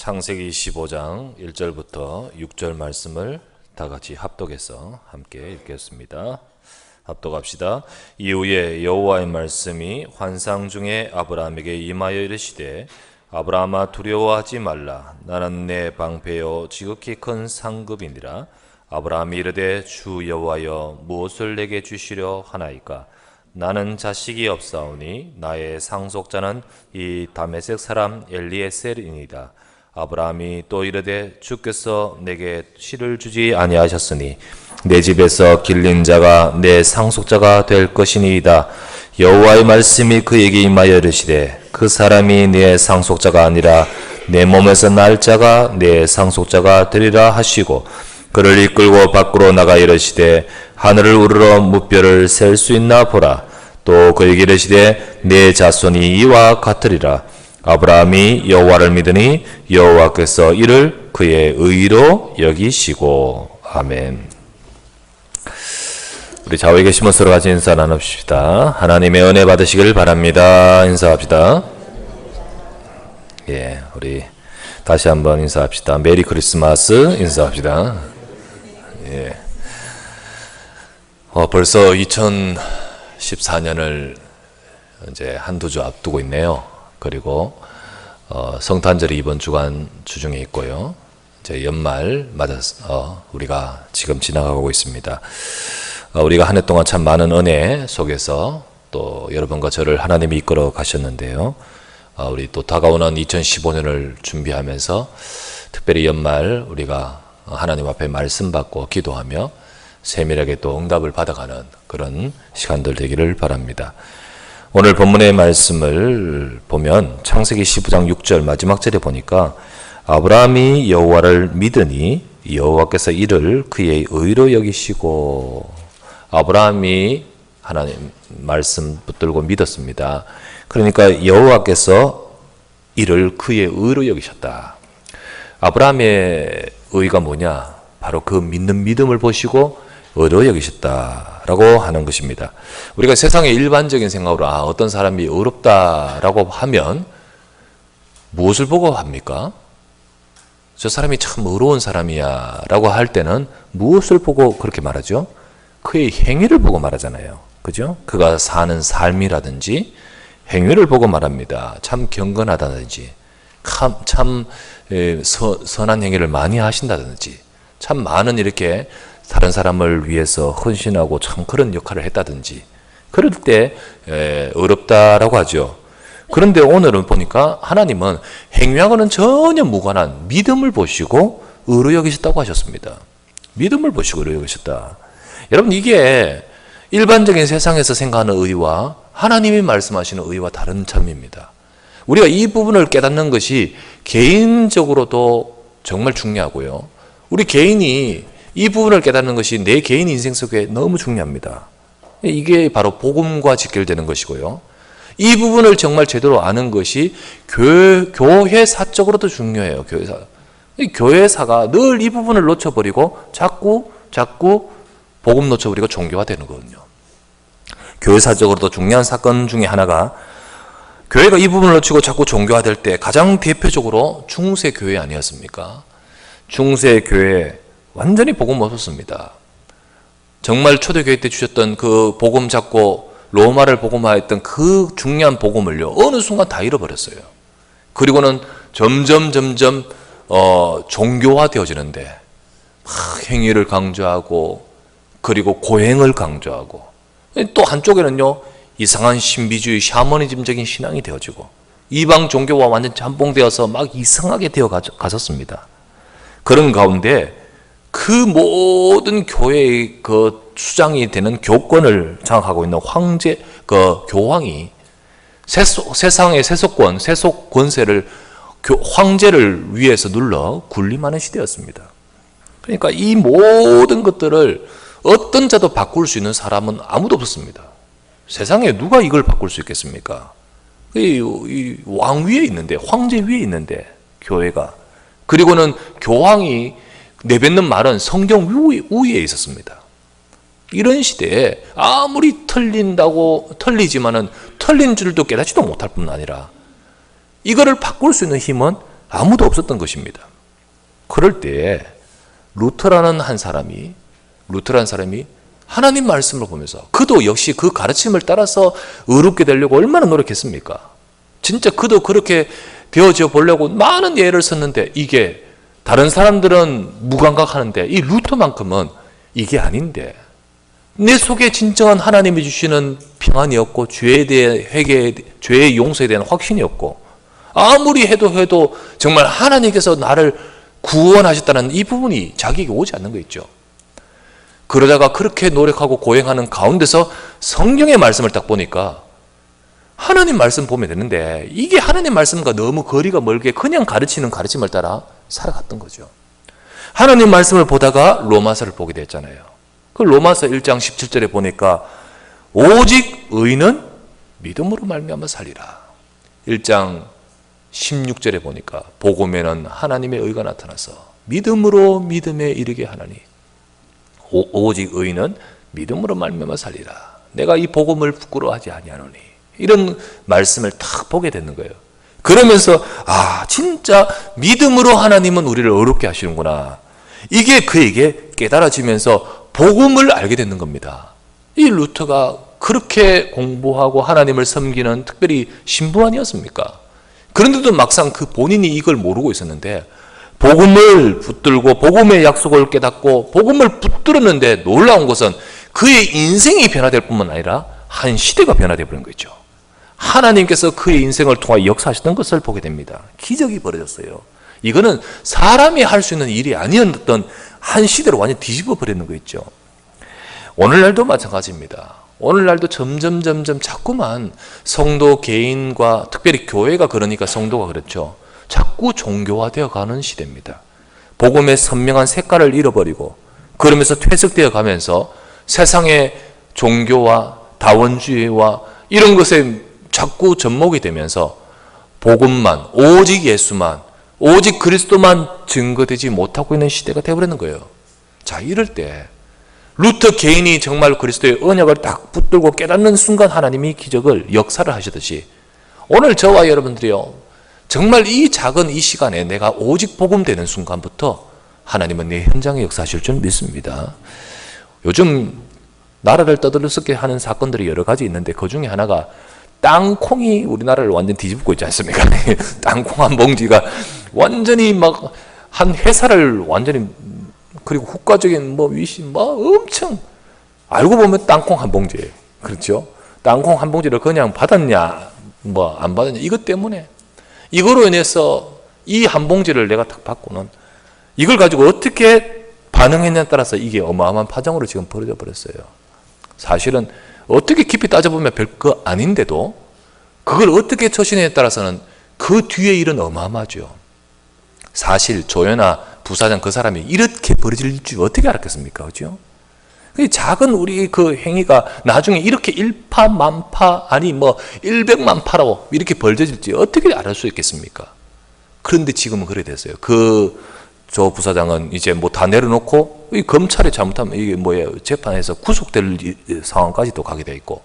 창세기 15장 1절부터 6절 말씀을 다 같이 합독해서 함께 읽겠습니다. 합독합시다. 이후에 여호와의 말씀이 환상 중에 아브라함에게 임하여 이르시되 아브라함아 두려워하지 말라. 나는 내 방패요 지극히 큰 상급이니라. 아브라함이 이르되 주 여호와여 무엇을 내게 주시려 하나이까? 나는 자식이 없사오니 나의 상속자는 이 다메섹 사람 엘리에셀이니이다. 아브라함이 또 이르되 주께서 내게 씨를 주지 아니하셨으니 내 집에서 길린 자가 내 상속자가 될 것이니이다. 여호와의 말씀이 그에게 임하여 이르시되 그 사람이 내 상속자가 아니라 내 몸에서 날 자가 내 상속자가 되리라 하시고 그를 이끌고 밖으로 나가 이르시되 하늘을 우러러 무뼈를 셀 수 있나 보라. 또 그에게 이르시되 내 자손이 이와 같으리라. 아브라함이 여호와를 믿으니 여호와께서 이를 그의 의로 여기시고. 아멘. 우리 좌우에 계시면 서로 같이 인사 나눕시다. 하나님의 은혜 받으시길 바랍니다. 인사합시다. 예, 우리 다시 한번 인사합시다. 메리 크리스마스 인사합시다. 예. 벌써 2014년을 이제 한두 주 앞두고 있네요. 그리고 성탄절이 이번 주간 주중에 있고요. 이제 연말 맞아서 우리가 지금 지나가고 있습니다. 우리가 한 해 동안 참 많은 은혜 속에서 또 여러분과 저를 하나님이 이끌어 가셨는데요. 우리 또 다가오는 2015년을 준비하면서 특별히 연말 우리가 하나님 앞에 말씀 받고 기도하며 세밀하게 또 응답을 받아가는 그런 시간들 되기를 바랍니다. 오늘 본문의 말씀을 보면 창세기 15장 6절 마지막 절에 보니까 아브라함이 여호와를 믿으니 여호와께서 이를 그의 의로 여기시고. 아브라함이 하나님 말씀 붙들고 믿었습니다. 그러니까 여호와께서 이를 그의 의로 여기셨다. 아브라함의 의가 뭐냐? 바로 그 믿는 믿음을 보시고 의로 여기셨다라고 하는 것입니다. 우리가 세상의 일반적인 생각으로 어떤 사람이 의롭다라고 하면 무엇을 보고 합니까? 저 사람이 참 의로운 사람이야 라고 할 때는 무엇을 보고 그렇게 말하죠? 그의 행위를 보고 말하잖아요. 그죠? 그가 사는 삶이라든지 행위를 보고 말합니다. 참 경건하다든지 참 선한 행위를 많이 하신다든지 참 많은 이렇게 다른 사람을 위해서 헌신하고 참 그런 역할을 했다든지 그럴 때 의롭다라고 하죠. 그런데 오늘은 보니까 하나님은 행위하고는 전혀 무관한 믿음을 보시고 의로 여기셨다고 하셨습니다. 믿음을 보시고 의로 여기셨다. 여러분, 이게 일반적인 세상에서 생각하는 의와 하나님이 말씀하시는 의와 다른 점입니다. 우리가 이 부분을 깨닫는 것이 개인적으로도 정말 중요하고요. 우리 개인이 이 부분을 깨닫는 것이 내 개인 인생 속에 너무 중요합니다. 이게 바로 복음과 직결되는 것이고요. 이 부분을 정말 제대로 아는 것이 교회사적으로도 중요해요. 교회사가 늘 이 부분을 놓쳐버리고 자꾸 복음 놓쳐버리고 종교화되는 거거든요. 교회사적으로도 중요한 사건 중에 하나가 교회가 이 부분을 놓치고 자꾸 종교화될 때 가장 대표적으로 중세교회 아니었습니까? 중세교회 완전히 복음 없었습니다. 정말 초대교회 때 주셨던 그 복음 잡고 로마를 복음화했던 그 중요한 복음을요 어느 순간 다 잃어버렸어요. 그리고는 점점 종교화되어지는데 행위를 강조하고 그리고 고행을 강조하고 또 한쪽에는요 이상한 신비주의 샤머니즘적인 신앙이 되어지고 이방 종교와 완전 짬뽕되어서 막 이상하게 되어 가셨습니다. 그런 가운데 그 모든 교회의 그 수장이 되는 교권을 장악하고 있는 황제, 교황이 세상의 세속권, 세속 권세를 황제를 위해서 눌러 군림하는 시대였습니다. 그러니까 이 모든 것들을 어떤 자도 바꿀 수 있는 사람은 아무도 없었습니다. 세상에 누가 이걸 바꿀 수 있겠습니까? 이 왕 위에 있는데, 황제 위에 있는데, 교회가. 그리고는 교황이 내뱉는 말은 성경 위에 있었습니다. 이런 시대에 아무리 틀리지만은 틀린 줄도 깨닫지도 못할 뿐 아니라 이거를 바꿀 수 있는 힘은 아무도 없었던 것입니다. 그럴 때에 루터라는 사람이 하나님 말씀을 보면서 그도 역시 그 가르침을 따라서 의롭게 되려고 얼마나 노력했습니까? 진짜 그도 그렇게 되어져 보려고 많은 예를 썼는데 이게 다른 사람들은 무감각하는데 이 루터만큼은 이게 아닌데 내 속에 진정한 하나님이 주시는 평안이 없고 죄에 대해 회개, 죄의 용서에 대한 확신이 없고 아무리 해도 정말 하나님께서 나를 구원하셨다는 이 부분이 자기에게 오지 않는 거 있죠. 그러다가 그렇게 노력하고 고행하는 가운데서 성경의 말씀을 딱 보니까 하나님 말씀 보면 되는데 이게 하나님 말씀과 너무 거리가 멀게 그냥 가르치는 가르침을 따라 살아갔던 거죠. 하나님 말씀을 보다가 로마서를 보게 됐잖아요. 그 로마서 1장 17절에 보니까 오직 의인은 믿음으로 말미암아 살리라. 1장 16절에 보니까 복음에는 하나님의 의가 나타나서 믿음으로 믿음에 이르게 하나니 오직 의인은 믿음으로 말미암아 살리라. 내가 이 복음을 부끄러워하지 아니하노니 이런 말씀을 딱 보게 되는 거예요. 그러면서 진짜 믿음으로 하나님은 우리를 어렵게 하시는구나. 이게 그에게 깨달아지면서 복음을 알게 되는 겁니다. 이 루터가 그렇게 공부하고 하나님을 섬기는 특별히 신부아니었습니까? 그런데도 막상 그 본인이 이걸 모르고 있었는데 복음을 붙들고 복음의 약속을 깨닫고 복음을 붙들었는데 놀라운 것은 그의 인생이 변화될 뿐만 아니라 한 시대가 변화되어 버린 거죠. 하나님께서 그의 인생을 통해 역사하셨던 것을 보게 됩니다. 기적이 벌어졌어요. 이거는 사람이 할 수 있는 일이 아니었던 한 시대로 완전히 뒤집어 버리는 거 있죠. 오늘날도 마찬가지입니다. 오늘날도 점점 자꾸만 성도 개인과 특별히 교회가 그러니까 성도가 그렇죠. 자꾸 종교화되어 가는 시대입니다. 복음의 선명한 색깔을 잃어버리고 그러면서 퇴색되어 가면서 세상의 종교와 다원주의와 이런 것에 자꾸 접목이 되면서 복음만, 오직 예수만, 오직 그리스도만 증거되지 못하고 있는 시대가 되어버리는 거예요. 자, 이럴 때 루터 개인이 정말 그리스도의 언약을 딱 붙들고 깨닫는 순간 하나님이 기적을 역사를 하시듯이 오늘 저와 여러분들이요, 정말 이 작은 이 시간에 내가 오직 복음 되는 순간부터 하나님은 내 현장에 역사하실 줄 믿습니다. 요즘 나라를 떠들썩게 하는 사건들이 여러 가지 있는데 그 중에 하나가 땅콩이 우리나라를 완전 뒤집고 있지 않습니까? 땅콩 한 봉지가 완전히 막 한 회사를 완전히, 그리고 국가적인 위신 엄청, 알고 보면 땅콩 한 봉지예요. 그렇죠? 땅콩 한 봉지를 그냥 받았냐 안 받았냐 이것 때문에, 이거로 인해서 이 한 봉지를 내가 딱 받고는 이걸 가지고 어떻게 반응했냐에 따라서 이게 어마어마한 파장으로 지금 벌어져 버렸어요. 사실은 어떻게 깊이 따져보면 별거 아닌데도 그걸 어떻게 처신에 따라서는 그 뒤에 일은 어마어마하죠. 사실 조연아 부사장 그 사람이 이렇게 벌어질 줄 어떻게 알았겠습니까? 그죠? 작은 우리 그 행위가 나중에 이렇게 일파만파, 아니 100만파로 이렇게 벌어질지 어떻게 알 수 있겠습니까? 그런데 지금은 그래 됐어요. 저 부사장은 이제 다 내려놓고 이 검찰이 잘못하면 이게 재판에서 구속될 상황까지도 가게 돼 있고,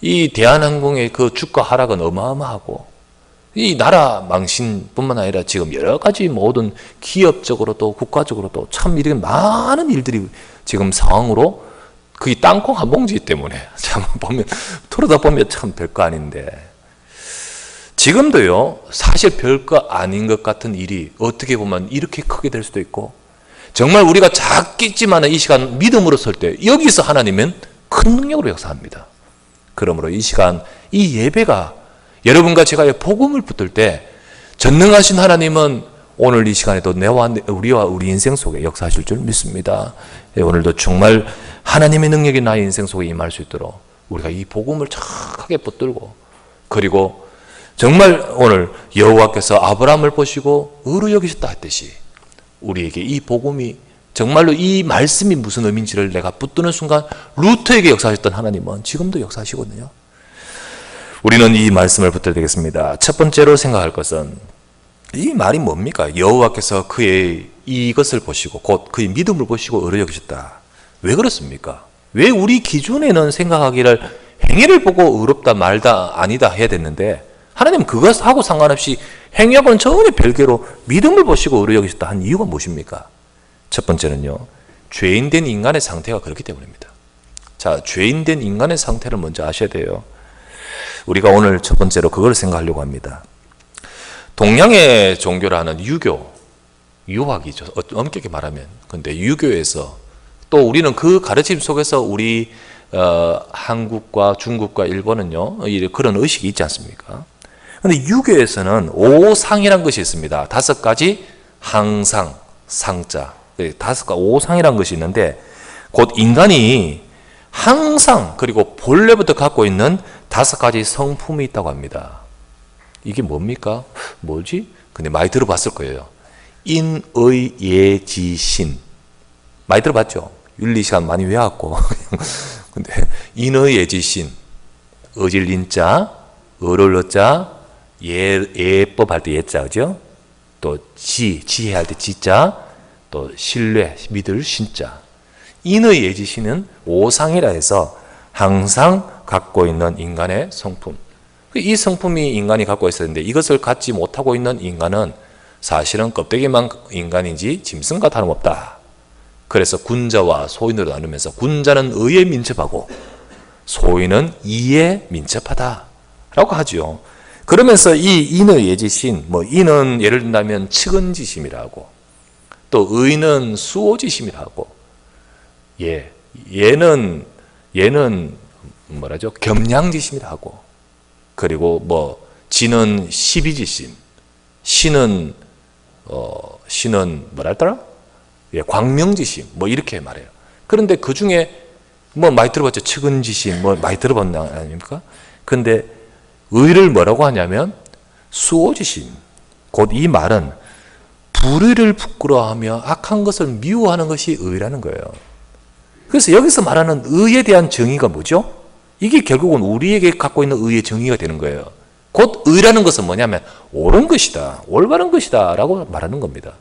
이 대한항공의 그 주가 하락은 어마어마하고, 이 나라 망신뿐만 아니라 지금 여러 가지 모든 기업적으로도 국가적으로도 참 이렇게 많은 일들이 지금 상황으로, 그 땅콩 한 봉지 때문에 참 들여다 보면 참 별거 아닌데, 지금도요 사실 별거 아닌 것 같은 일이 어떻게 보면 이렇게 크게 될 수도 있고, 정말 우리가 작겠지만 이 시간 믿음으로 설 때 여기서 하나님은 큰 능력으로 역사합니다. 그러므로 이 시간 이 예배가 여러분과 제가 복음을 붙들 때 전능하신 하나님은 오늘 이 시간에도 우리와 우리 인생 속에 역사하실 줄 믿습니다. 오늘도 정말 하나님의 능력이 나의 인생 속에 임할 수 있도록 우리가 이 복음을 착하게 붙들고, 그리고 정말 오늘 여호와께서 아브라함을 보시고 의로 여기셨다 했듯이 우리에게 이 복음이 정말로 이 말씀이 무슨 의미인지를 내가 붙드는 순간 루터에게 역사하셨던 하나님은 지금도 역사하시거든요. 우리는 이 말씀을 붙들어야 되겠습니다. 첫 번째로 생각할 것은 이 말이 뭡니까? 여호와께서 그의 이것을 보시고 곧 그의 믿음을 보시고 의로 여기셨다. 왜 그렇습니까? 왜 우리 기준에는 생각하기를 행위를 보고 의롭다 말다 아니다 해야 됐는데 하나님 그것하고 상관없이 행위하고는 전혀 별개로 믿음을 보시고 의로 여기셨다 한 이유가 무엇입니까? 첫 번째는요, 죄인된 인간의 상태가 그렇기 때문입니다. 자, 죄인된 인간의 상태를 먼저 아셔야 돼요. 우리가 오늘 첫 번째로 그걸 생각하려고 합니다. 동양의 종교라는 유교, 유학이죠. 엄격히 말하면. 근데 유교에서 또 우리는 그 가르침 속에서 우리 한국과 중국과 일본은요, 그런 의식이 있지 않습니까? 근데 유교에서는 오상이라는 것이 있습니다. 5가지 항상, 상자. 5가지 오상이라는 것이 있는데, 곧 인간이 항상 그리고 본래부터 갖고 있는 5가지 성품이 있다고 합니다. 이게 뭡니까? 뭐지? 근데 많이 들어봤을 거예요. 인의 예지신. 많이 들어봤죠? 윤리 시간 많이 외웠고. 근데 인의 예지신. 어질 인자, 어를 어자, 예법 할 때 예자, 그죠? 또 지혜할 때 지자, 또 신뢰, 믿을 신자. 인의 예지신은 오상이라 해서 항상 갖고 있는 인간의 성품. 이 성품이 인간이 갖고 있었는데 이것을 갖지 못하고 있는 인간은 사실은 껍데기만 인간인지 짐승과 다름없다. 그래서 군자와 소인으로 나누면서 군자는 의에 민첩하고 소인은 이에 민첩하다 라고 하죠. 그러면서 이 인의 예지신, 인은 예를 든다면 측은지심이라고, 또 의는 수호지심이라고, 얘는 뭐라죠? 겸양지심이라고, 그리고 지는 시비지심, 신은 뭐랄까요? 광명지심, 이렇게 말해요. 그런데 그 중에 많이 들어봤죠? 측은지심, 많이 들어봤나 아닙니까? 근데 의를 뭐라고 하냐면 수호지심. 곧 이 말은 불의를 부끄러워하며 악한 것을 미워하는 것이 의라는 거예요. 그래서 여기서 말하는 의에 대한 정의가 뭐죠? 이게 결국은 우리에게 갖고 있는 의의 정의가 되는 거예요. 곧 의라는 것은 뭐냐면 옳은 것이다, 올바른 것이다 라고 말하는 겁니다.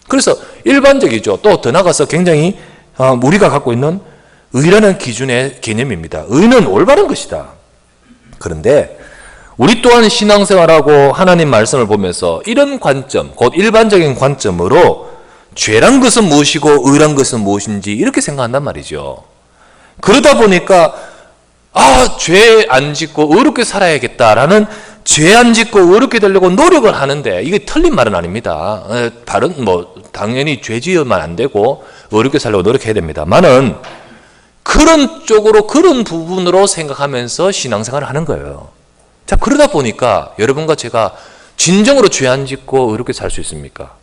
그래서 일반적이죠. 또 더 나가서 굉장히 우리가 갖고 있는 의라는 기준의 개념입니다. 의는 올바른 것이다. 그런데 우리 또한 신앙생활하고 하나님 말씀을 보면서 이런 관점, 곧 일반적인 관점으로 죄란 것은 무엇이고 의란 것은 무엇인지 이렇게 생각한단 말이죠. 그러다 보니까 죄 안 짓고 의롭게 살아야겠다라는, 죄 안 짓고 의롭게 되려고 노력을 하는데 이게 틀린 말은 아닙니다. 당연히 죄 지으면 안 되고 의롭게 살려고 노력해야 됩니다만은 그런 쪽으로, 그런 부분으로 생각하면서 신앙생활을 하는 거예요. 자, 그러다 보니까 여러분과 제가 진정으로 죄 안 짓고 의롭게 살 수 있습니까?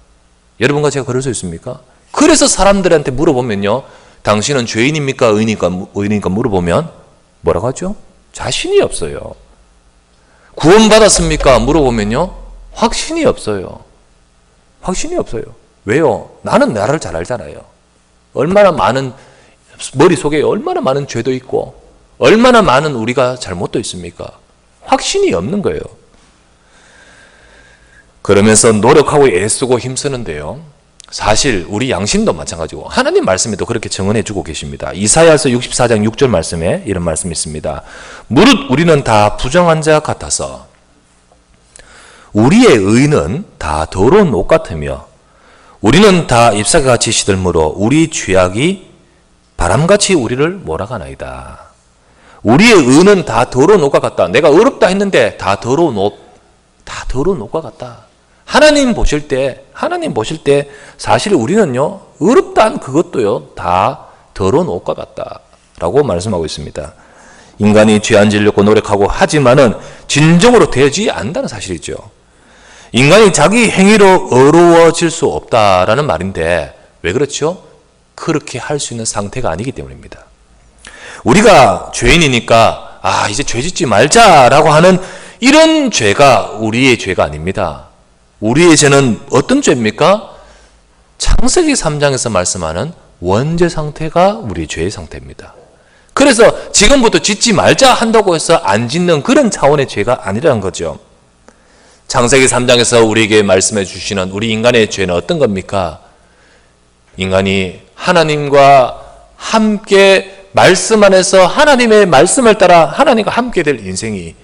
여러분과 제가 그럴 수 있습니까? 그래서 사람들한테 물어보면요, 당신은 죄인입니까? 의인입니까? 물어보면 뭐라고 하죠? 자신이 없어요. 구원받았습니까? 물어보면요, 확신이 없어요. 확신이 없어요. 왜요? 나는 나를 잘 알잖아요. 얼마나 많은, 머릿속에 얼마나 많은 죄도 있고 얼마나 많은 우리가 잘못도 있습니까? 확신이 없는 거예요. 그러면서 노력하고 애쓰고 힘쓰는데요, 사실 우리 양심도 마찬가지고 하나님 말씀에도 그렇게 증언해 주고 계십니다. 이사야서 64장 6절 말씀에 이런 말씀이 있습니다. 무릇 우리는 다 부정한 자 같아서 우리의 의는 다 더러운 옷 같으며 우리는 다 잎사귀같이 시들므로 우리 죄악이 바람같이 우리를 몰아가나이다. 우리의 의는 다 더러운 옷과 같다. 내가 의롭다 했는데 다 더러운 옷, 다 더러운 옷과 같다. 하나님 보실 때 사실 우리는요, 의롭다한 그것도요, 다 더러운 옷과 같다라고 말씀하고 있습니다. 인간이 죄 안 지려고 노력하고 하지만은 진정으로 되지 않는다는 사실이죠. 인간이 자기 행위로 의로워질 수 없다라는 말인데 왜 그렇죠? 그렇게 할 수 있는 상태가 아니기 때문입니다. 우리가 죄인이니까 이제 죄 짓지 말자라고 하는 이런 죄가 우리의 죄가 아닙니다. 우리의 죄는 어떤 죄입니까? 창세기 3장에서 말씀하는 원죄 상태가 우리의 죄의 상태입니다. 그래서 지금부터 짓지 말자 한다고 해서 안 짓는 그런 차원의 죄가 아니라는 거죠. 창세기 3장에서 우리에게 말씀해 주시는 우리 인간의 죄는 어떤 겁니까? 인간이 하나님과 함께 말씀 안에서 하나님의 말씀을 따라 하나님과 함께 될 인생이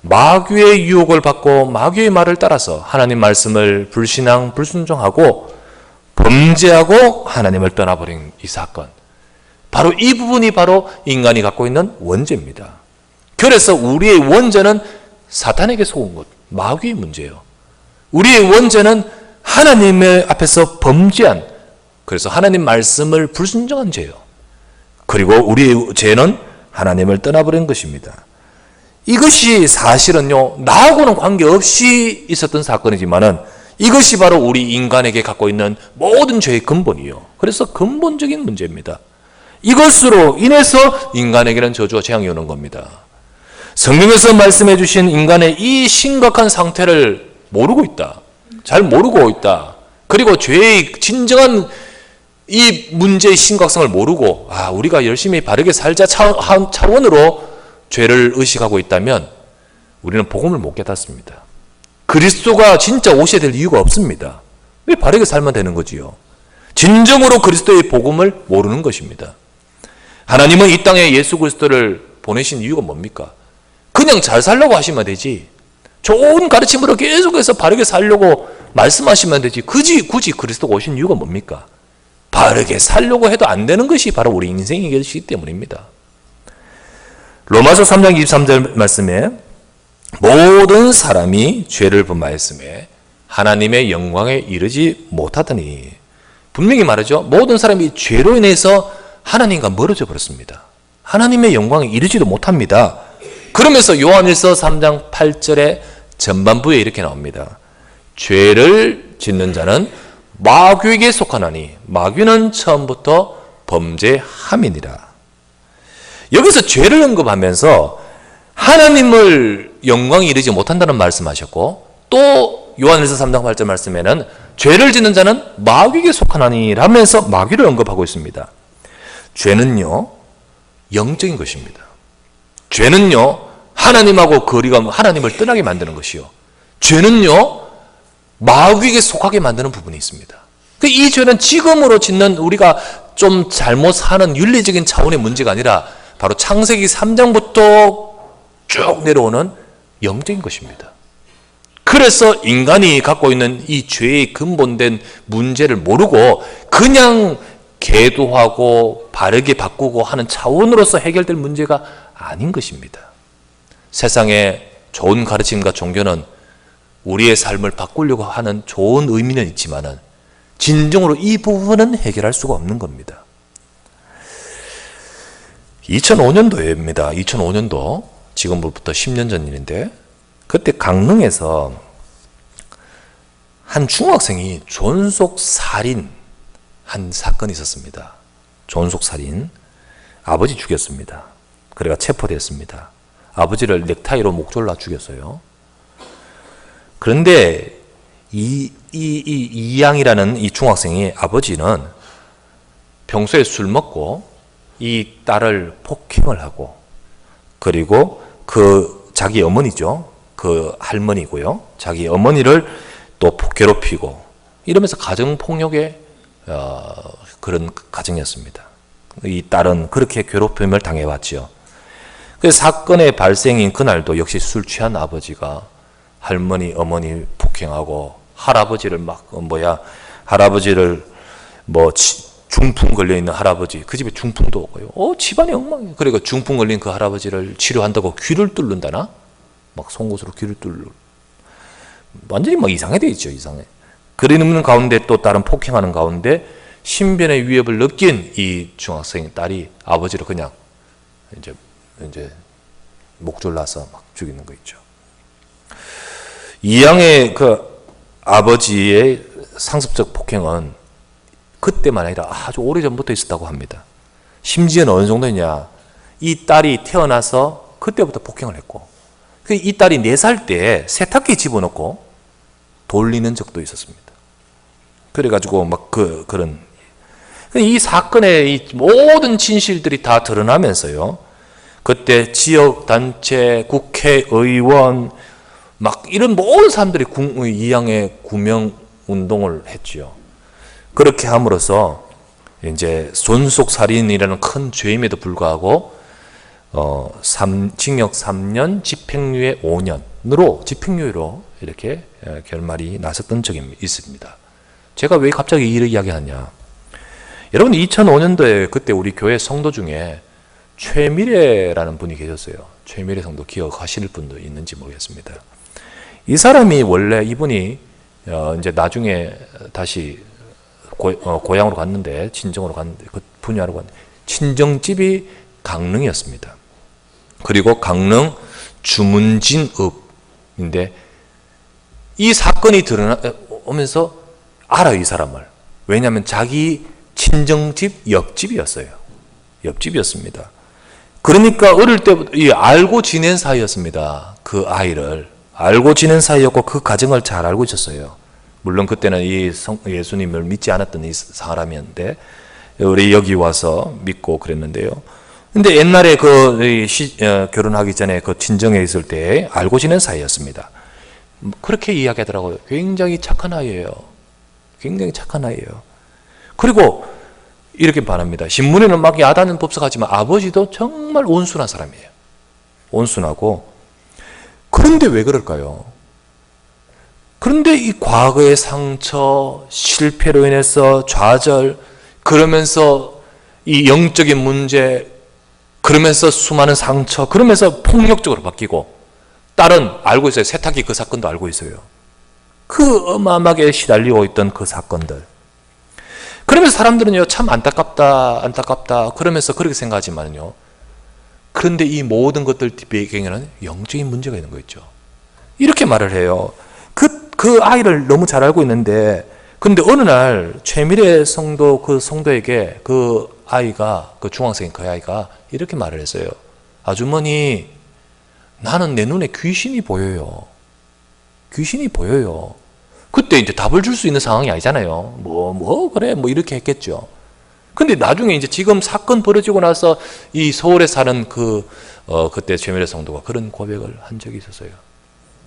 마귀의 유혹을 받고 마귀의 말을 따라서 하나님 말씀을 불신앙, 불순종하고 범죄하고 하나님을 떠나버린 이 사건. 바로 이 부분이 바로 인간이 갖고 있는 원죄입니다. 그래서 우리의 원죄는 사탄에게 속은 것, 마귀의 문제예요. 우리의 원죄는 하나님의 앞에서 범죄한, 그래서 하나님 말씀을 불순종한 죄예요. 그리고 우리의 죄는 하나님을 떠나버린 것입니다. 이것이 사실은요, 나하고는 관계없이 있었던 사건이지만은 이것이 바로 우리 인간에게 갖고 있는 모든 죄의 근본이에요. 그래서 근본적인 문제입니다. 이것으로 인해서 인간에게는 저주와 재앙이 오는 겁니다. 성경에서 말씀해 주신 인간의 이 심각한 상태를 모르고 있다. 잘 모르고 있다. 그리고 죄의 진정한 이 문제의 심각성을 모르고 우리가 열심히 바르게 살자 차원으로 죄를 의식하고 있다면 우리는 복음을 못 깨닫습니다. 그리스도가 진짜 오셔야 될 이유가 없습니다. 왜 바르게 살면 되는 거지요? 진정으로 그리스도의 복음을 모르는 것입니다. 하나님은 이 땅에 예수 그리스도를 보내신 이유가 뭡니까? 그냥 잘 살려고 하시면 되지. 좋은 가르침으로 계속해서 바르게 살려고 말씀하시면 되지. 굳이 그리스도가 오신 이유가 뭡니까? 바르게 살려고 해도 안 되는 것이 바로 우리 인생인 것이기 때문입니다. 로마서 3장 23절 말씀에 모든 사람이 죄를 범하였음에 하나님의 영광에 이르지 못하더니, 분명히 말하죠. 모든 사람이 죄로 인해서 하나님과 멀어져 버렸습니다. 하나님의 영광에 이르지도 못합니다. 그러면서 요한일서 3장 8절에 전반부에 이렇게 나옵니다. 죄를 짓는 자는 마귀에게 속하나니 마귀는 처음부터 범죄함이니라. 여기서 죄를 언급하면서 하나님을 영광에 이르지 못한다는 말씀하셨고, 또 요한일서 3장 8절 말씀에는 죄를 짓는 자는 마귀에게 속하나니 라면서 마귀를 언급하고 있습니다. 죄는요, 영적인 것입니다. 죄는요, 하나님하고 거리가, 하나님을 떠나게 만드는 것이요. 죄는요, 마귀에게 속하게 만드는 부분이 있습니다. 이 죄는 지금으로 짓는 우리가 좀 잘못 사는 윤리적인 차원의 문제가 아니라 바로 창세기 3장부터 쭉 내려오는 영적인 것입니다. 그래서 인간이 갖고 있는 이 죄의 근본된 문제를 모르고 그냥 계도하고 바르게 바꾸고 하는 차원으로서 해결될 문제가 아닌 것입니다. 세상에 좋은 가르침과 종교는 우리의 삶을 바꾸려고 하는 좋은 의미는 있지만은 진정으로 이 부분은 해결할 수가 없는 겁니다. 2005년도입니다. 2005년도, 지금부터 10년 전 일인데, 그때 강릉에서 한 중학생이 존속살인 한 사건이 있었습니다. 존속살인. 아버지 죽였습니다. 그래가 체포됐습니다. 아버지를 넥타이로 목졸라 죽였어요. 그런데 이양이라는 이 중학생이, 아버지는 평소에 술 먹고 이 딸을 폭행을 하고, 그리고 자기 어머니죠. 그 할머니고요. 자기 어머니를 또 괴롭히고 이러면서 가정폭력의 그런 가정이었습니다. 이 딸은 그렇게 괴롭힘을 당해왔죠. 그래서 사건의 발생인 그날도 역시 술 취한 아버지가 할머니, 어머니 폭행하고 할아버지를 중풍 걸려있는 할아버지, 그 집에 중풍도 오고요. 집안이 엉망이에요. 그리고 중풍 걸린 그 할아버지를 치료한다고 귀를 뚫는다나? 막 송곳으로 귀를 완전히 이상해 돼 있죠, 이상해. 그러는 가운데 또 다른 폭행하는 가운데 신변의 위협을 느낀 이 중학생 딸이 아버지를 그냥 이제 목졸라서 막 죽이는 거 있죠. 이양의 그 아버지의 상습적 폭행은 그때만 아니라 아주 오래전부터 있었다고 합니다. 심지어는 어느 정도냐, 이 딸이 태어나서 그때부터 폭행을 했고, 이 딸이 4살 때 세탁기 집어넣고 돌리는 적도 있었습니다. 그래가지고 그런 이 사건의 이 모든 진실들이 다 드러나면서요, 그때 지역단체, 국회의원 이런 모든 사람들이 이양의 구명운동을 했지요. 그렇게 함으로써 이제 존속살인이라는 큰 죄임에도 불구하고 징역 3년, 집행유예 5년으로 집행유예로 이렇게 결말이 났었던 적이 있습니다. 제가 왜 갑자기 이를 이야기하냐? 여러분 2005년도에 그때 우리 교회 성도 중에 최미래라는 분이 계셨어요. 최미래 성도 기억하실 분도 있는지 모르겠습니다. 이 사람이 원래 이분이 이제 나중에 다시 고향으로 갔는데 친정으로 갔는데 그 분야로 갔는데 친정집이 강릉이었습니다. 그리고 강릉 주문진읍인데 이 사건이 드러나면서 알아요, 이 사람을. 왜냐하면 자기 친정집 옆집이었어요. 옆집이었습니다. 그러니까 어릴 때부터 알고 지낸 사이였습니다. 그 아이를 알고 지낸 사이였고 그 가정을 잘 알고 있었어요. 물론 그때는 예수님을 믿지 않았던 이 사람이었는데 우리 여기 와서 믿고 그랬는데요. 근데 옛날에 결혼하기 전에 그 친정에 있을 때 알고 지낸 사이였습니다. 그렇게 이야기하더라고요. 굉장히 착한 아이예요. 굉장히 착한 아이예요. 그리고 이렇게 말합니다. 신문에는 막 야단은 법석하지만 아버지도 정말 온순한 사람이에요. 온순하고. 그런데 왜 그럴까요? 그런데 이 과거의 상처, 실패로 인해서 좌절, 그러면서 이 영적인 문제, 그러면서 수많은 상처, 그러면서 폭력적으로 바뀌고, 딸은 알고 있어요. 세탁기 그 사건도 알고 있어요. 그 어마어마하게 시달리고 있던 그 사건들. 그러면서 사람들은요, 참 안타깝다, 그러면서 그렇게 생각하지만요. 그런데 이 모든 것들 배경에는 영적인 문제가 있는 거 있죠. 이렇게 말을 해요. 그 아이를 너무 잘 알고 있는데, 근데 어느 날 최미래 성도 그 성도에게 그 아이가, 그 중학생인 그 아이가 이렇게 말을 했어요. 아주머니, 나는 내 눈에 귀신이 보여요. 귀신이 보여요. 그때 이제 답을 줄 수 있는 상황이 아니잖아요. 그래, 이렇게 했겠죠. 근데 나중에 이제 지금 사건 벌어지고 나서 이 서울에 사는 그때 최미래 성도가 그런 고백을 한 적이 있었어요.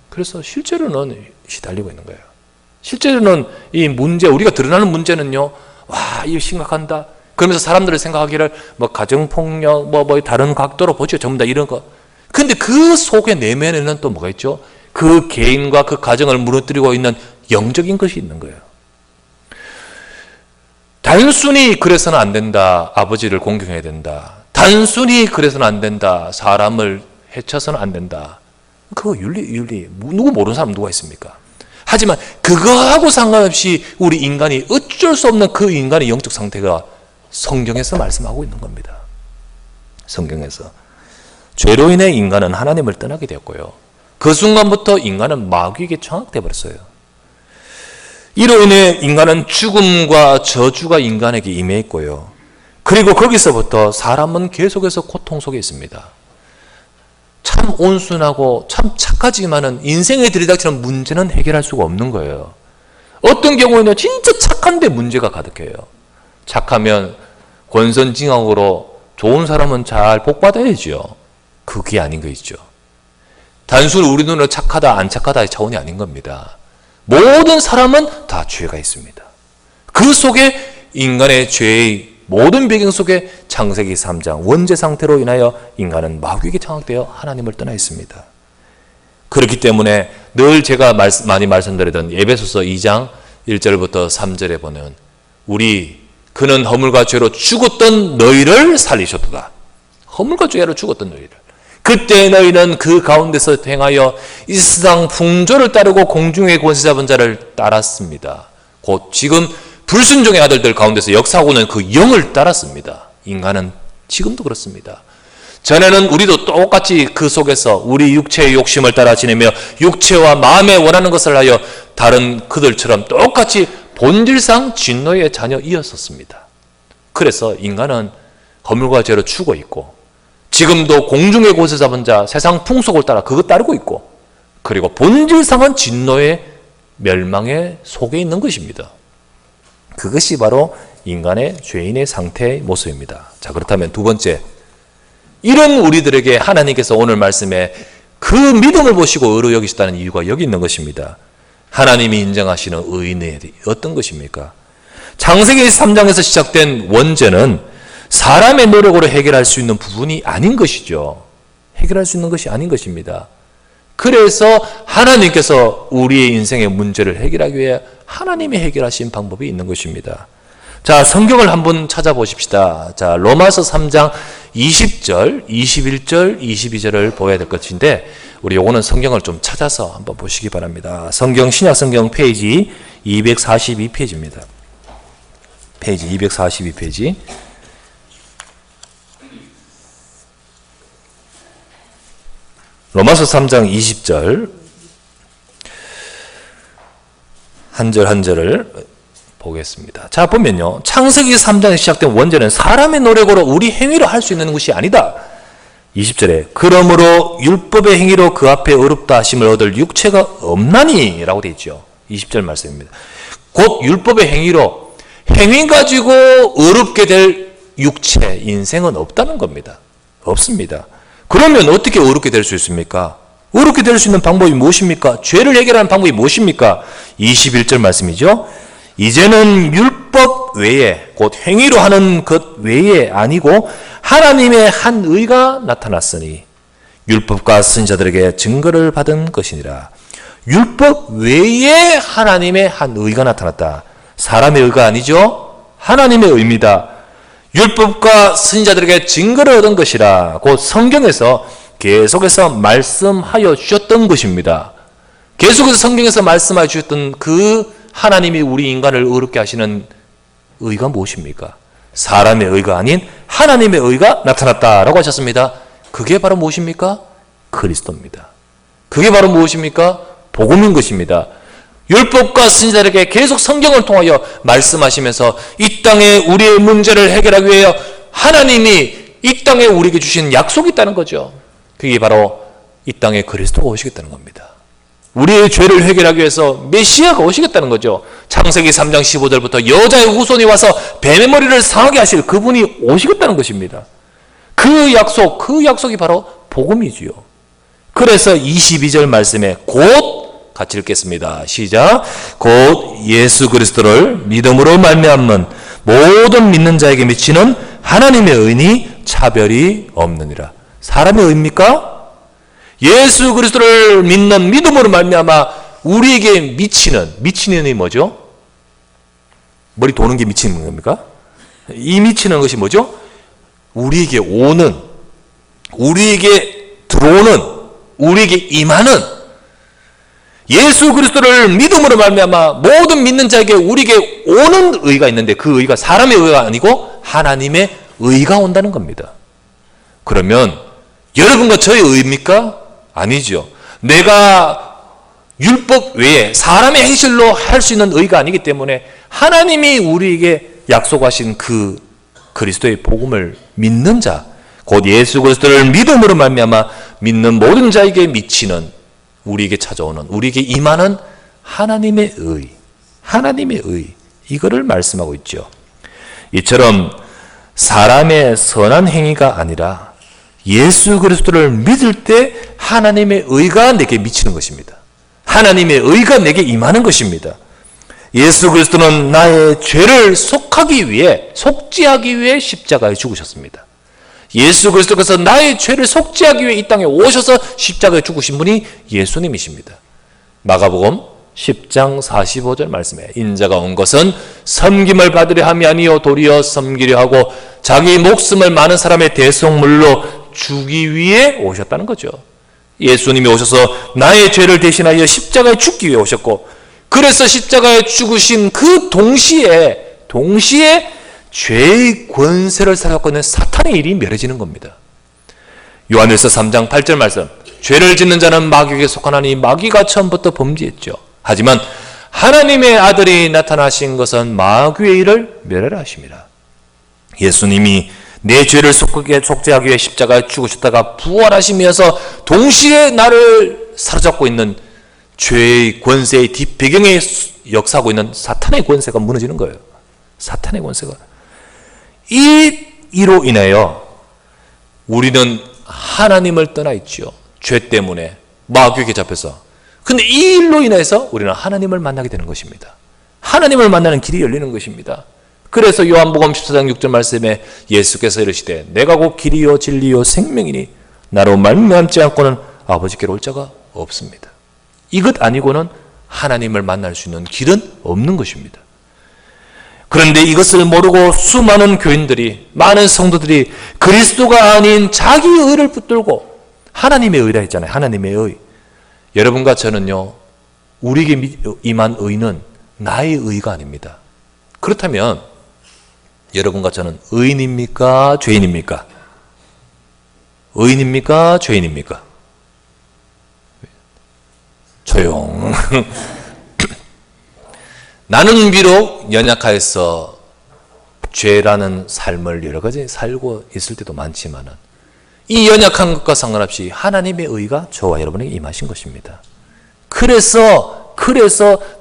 그래서 실제로는 시달리고 있는 거예요. 실제로는 이 문제, 우리가 드러나는 문제는요, 와, 이거 심각한다. 그러면서 사람들이 생각하기를 가정폭력, 다른 각도로 보죠. 전부 다 이런 거. 근데 그 속의 내면에는 또 뭐가 있죠? 그 개인과 그 가정을 무너뜨리고 있는 영적인 것이 있는 거예요. 단순히 그래서는 안 된다. 아버지를 공경해야 된다. 단순히 그래서는 안 된다. 사람을 해쳐서는 안 된다. 그거 윤리. 누구 모르는 사람 누가 있습니까? 하지만 그거하고 상관없이 우리 인간이 어쩔 수 없는 그 인간의 영적 상태가 성경에서 말씀하고 있는 겁니다. 성경에서. 죄로 인해 인간은 하나님을 떠나게 되었고요. 그 순간부터 인간은 마귀에게 청학되어 버렸어요. 이로 인해 인간은 죽음과 저주가 인간에게 임해있고요. 그리고 거기서부터 사람은 계속해서 고통 속에 있습니다. 참 온순하고 참 착하지만은 인생에 들이닥치는 문제는 해결할 수가 없는 거예요. 어떤 경우에는 진짜 착한데 문제가 가득해요. 착하면 권선징악으로 좋은 사람은 잘 복받아야죠. 그게 아닌 거 있죠. 단순히 우리 눈으로 착하다 안 착하다의 차원이 아닌 겁니다. 모든 사람은 다 죄가 있습니다. 그 속에 인간의 죄의 모든 배경 속에 창세기 3장 원죄 상태로 인하여 인간은 마귀에게 장악되어 하나님을 떠나 있습니다. 그렇기 때문에 늘 제가 많이 말씀드리던 에베소서 2장 1절부터 3절에 보면 그는 허물과 죄로 죽었던 너희를 살리셨도다. 허물과 죄로 죽었던 너희를. 그때 너희는 그 가운데서 행하여 이 세상 풍조를 따르고 공중의 권세 잡은 자를 따랐습니다. 곧 지금 불순종의 아들들 가운데서 역사하고 있는 그 영을 따랐습니다. 인간은 지금도 그렇습니다. 전에는 우리도 똑같이 그 속에서 우리 육체의 욕심을 따라 지내며 육체와 마음에 원하는 것을 하여 다른 그들처럼 똑같이 본질상 진노의 자녀이었었습니다. 그래서 인간은 허물과 죄로 죽어 있고 지금도 공중의 곳에 잡은 자 세상 풍속을 따라 그것 따르고 있고 그리고 본질상은 진노의 멸망의 속에 있는 것입니다. 그것이 바로 인간의 죄인의 상태의 모습입니다. 자, 그렇다면 두 번째, 이런 우리들에게 하나님께서 오늘 말씀에 그 믿음을 보시고 의로 여기시다는 이유가 여기 있는 것입니다. 하나님이 인정하시는 의인이 어떤 것입니까? 창세기 3장에서 시작된 원죄는 사람의 노력으로 해결할 수 있는 부분이 아닌 것이죠. 해결할 수 있는 것이 아닌 것입니다. 그래서 하나님께서 우리의 인생의 문제를 해결하기 위해 하나님이 해결하신 방법이 있는 것입니다. 자, 성경을 한번 찾아보십시다. 자, 로마서 3장 20절, 21절, 22절을 보아야 될 것인데 우리 요거는 성경을 좀 찾아서 한번 보시기 바랍니다. 성경, 신약성경 페이지 242페이지입니다. 페이지 242페이지. 로마서 3장 20절 한 절 한 절을 보겠습니다. 자, 보면요, 창세기 3장에 시작된 원죄는 사람의 노력으로 우리 행위로 할 수 있는 것이 아니다. 20절에 그러므로 율법의 행위로 그 앞에 어렵다 하심을 얻을 육체가 없나니 라고 되어 있죠. 20절 말씀입니다. 곧 율법의 행위로 행위 가지고 어렵게 될 육체, 인생은 없다는 겁니다. 없습니다. 그러면 어떻게 어렵게 될 수 있습니까? 어렵게 될 수 있는 방법이 무엇입니까? 죄를 해결하는 방법이 무엇입니까? 21절 말씀이죠. 이제는 율법 외에, 곧 행위로 하는 것 외에 아니고 하나님의 한 의가 나타났으니 율법과 선지자들에게 증거를 받은 것이니라. 율법 외에 하나님의 한 의가 나타났다. 사람의 의가 아니죠. 하나님의 의입니다. 율법과 선지자들에게 증거를 얻은 것이라. 곧 성경에서 계속해서 말씀하여 주셨던 것입니다. 계속해서 성경에서 말씀하여 주셨던 그 하나님이 우리 인간을 어렵게 하시는 의가 무엇입니까? 사람의 의가 아닌 하나님의 의가 나타났다라고 하셨습니다. 그게 바로 무엇입니까? 그리스도입니다. 그게 바로 무엇입니까? 복음인 것입니다. 율법과 선지자들에게 계속 성경을 통하여 말씀하시면서 이 땅에 우리의 문제를 해결하기 위해 하나님이 이 땅에 우리에게 주신 약속이 있다는 거죠. 그게 바로 이 땅에 그리스도가 오시겠다는 겁니다. 우리의 죄를 해결하기 위해서 메시아가 오시겠다는 거죠. 창세기 3장 15절부터 여자의 후손이 와서 뱀의 머리를 상하게 하실 그분이 오시겠다는 것입니다. 그 약속이 바로 복음이지요. 그래서 22절 말씀에 곧 같이 읽겠습니다. 시작. 곧 예수 그리스도를 믿음으로 말미암는 모든 믿는 자에게 미치는 하나님의 의니 차별이 없느니라. 사람의 의입니까? 예수 그리스도를 믿는 믿음으로 말미암아 우리에게 미치는 의이 뭐죠? 머리 도는 게 미치는 겁니까? 이 미치는 것이 뭐죠? 우리에게 오는, 우리에게 들어오는, 우리에게 임하는 예수 그리스도를 믿음으로 말미암아 모든 믿는 자에게 우리에게 오는 의가 있는데 그 의가 사람의 의가 아니고 하나님의 의가 온다는 겁니다. 그러면 여러분과 저의 의입니까? 아니죠. 내가 율법 외에 사람의 행실로 할 수 있는 의가 아니기 때문에 하나님이 우리에게 약속하신 그 그리스도의 복음을 믿는 자, 곧 예수 그리스도를 믿음으로 말미암아 믿는 모든 자에게 미치는, 우리에게 찾아오는, 우리에게 임하는 하나님의 의, 하나님의 의, 이거를 말씀하고 있죠. 이처럼 사람의 선한 행위가 아니라 예수 그리스도를 믿을 때 하나님의 의가 내게 미치는 것입니다. 하나님의 의가 내게 임하는 것입니다. 예수 그리스도는 나의 죄를 속지하기 위해 십자가에 죽으셨습니다. 예수 그리스도께서 나의 죄를 속지하기 위해 이 땅에 오셔서 십자가에 죽으신 분이 예수님이십니다. 마가복음 10장 45절 말씀에 인자가 온 것은 섬김을 받으려 함이 아니요 도리어 섬기려 하고 자기 목숨을 많은 사람의 대속물로 주기 위해 오셨다는 거죠. 예수님이 오셔서 나의 죄를 대신하여 십자가에 죽기 위해 오셨고, 그래서 십자가에 죽으신 그 동시에 죄의 권세를 사용하고 있는 사탄의 일이 멸해지는 겁니다. 요한일서 3장 8절 말씀, 죄를 짓는 자는 마귀에게 속하나니 마귀가 처음부터 범죄했죠. 하지만 하나님의 아들이 나타나신 것은 마귀의 일을 멸하라 하십니다. 예수님이 내 죄를 속죄하기 위해 십자가에 죽으셨다가 부활하시면서 동시에 나를 사로잡고 있는 죄의 권세의 뒷배경에 역사하고 있는 사탄의 권세가 무너지는 거예요. 사탄의 권세가. 이로 인하여 우리는 하나님을 떠나 있죠. 죄 때문에 마귀에게 잡혀서. 근데 이 일로 인해서 우리는 하나님을 만나게 되는 것입니다. 하나님을 만나는 길이 열리는 것입니다. 그래서 요한복음 14장 6절 말씀에 예수께서 이르시되 내가 곧 길이요 진리요 생명이니 나로 말미암지 않고는 아버지께로 올 자가 없습니다. 이것 아니고는 하나님을 만날 수 있는 길은 없는 것입니다. 그런데 이것을 모르고 수많은 교인들이, 많은 성도들이 그리스도가 아닌 자기 의를 붙들고, 하나님의 의라 했잖아요. 하나님의 의. 여러분과 저는요, 우리에게 임한 의는 나의 의가 아닙니다. 그렇다면 여러분과 저는 의인입니까? 죄인입니까? 의인입니까? 죄인입니까? 조용. 나는 비록 연약하여서 죄라는 삶을 여러 가지 살고 있을 때도 많지만은 이 연약한 것과 상관없이 하나님의 의가 저와 여러분에게 임하신 것입니다. 그래서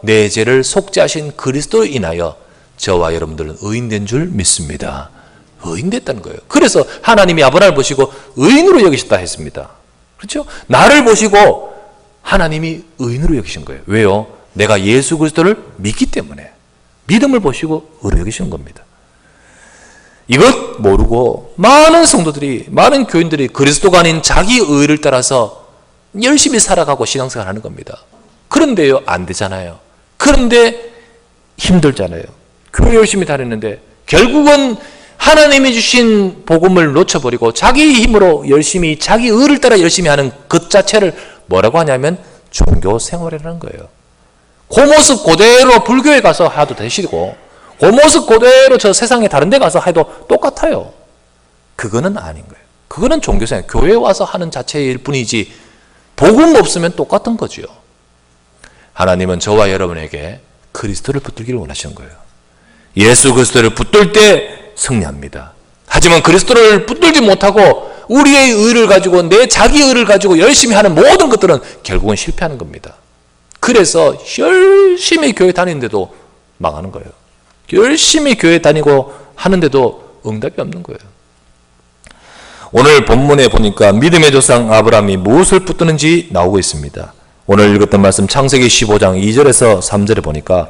내 죄를 속죄하신 그리스도로 인하여 저와 여러분들은 의인된 줄 믿습니다. 의인됐다는 거예요. 그래서 하나님이 아브라함을 보시고 의인으로 여기셨다 했습니다. 그렇죠? 나를 보시고 하나님이 의인으로 여기신 거예요. 왜요? 내가 예수 그리스도를 믿기 때문에 믿음을 보시고 의로 여기시는 겁니다. 이것 모르고 많은 성도들이, 많은 교인들이 그리스도가 아닌 자기 의를 따라서 열심히 살아가고 신앙생활 하는 겁니다. 그런데요, 안 되잖아요. 그런데 힘들잖아요. 교회 열심히 다녔는데 결국은 하나님이 주신 복음을 놓쳐버리고 자기 힘으로 열심히, 자기 의를 따라 열심히 하는 것 자체를 뭐라고 하냐면 종교 생활이라는 거예요. 그 모습 그대로 불교에 가서 해도 되시고 그 모습 그대로 저 세상에 다른 데 가서 해도 똑같아요. 그거는 아닌 거예요. 그거는 종교생활, 교회에 와서 하는 자체일 뿐이지 복음 없으면 똑같은 거죠. 하나님은 저와 여러분에게 그리스도를 붙들기를 원하시는 거예요. 예수 그리스도를 붙들 때 승리합니다. 하지만 그리스도를 붙들지 못하고 우리의 의를 가지고, 내 자기 의를 가지고 열심히 하는 모든 것들은 결국은 실패하는 겁니다. 그래서 열심히 교회 다니는데도 망하는 거예요. 열심히 교회 다니고 하는데도 응답이 없는 거예요. 오늘 본문에 보니까 믿음의 조상 아브라함이 무엇을 붙드는지 나오고 있습니다. 오늘 읽었던 말씀 창세기 15장 2절에서 3절에 보니까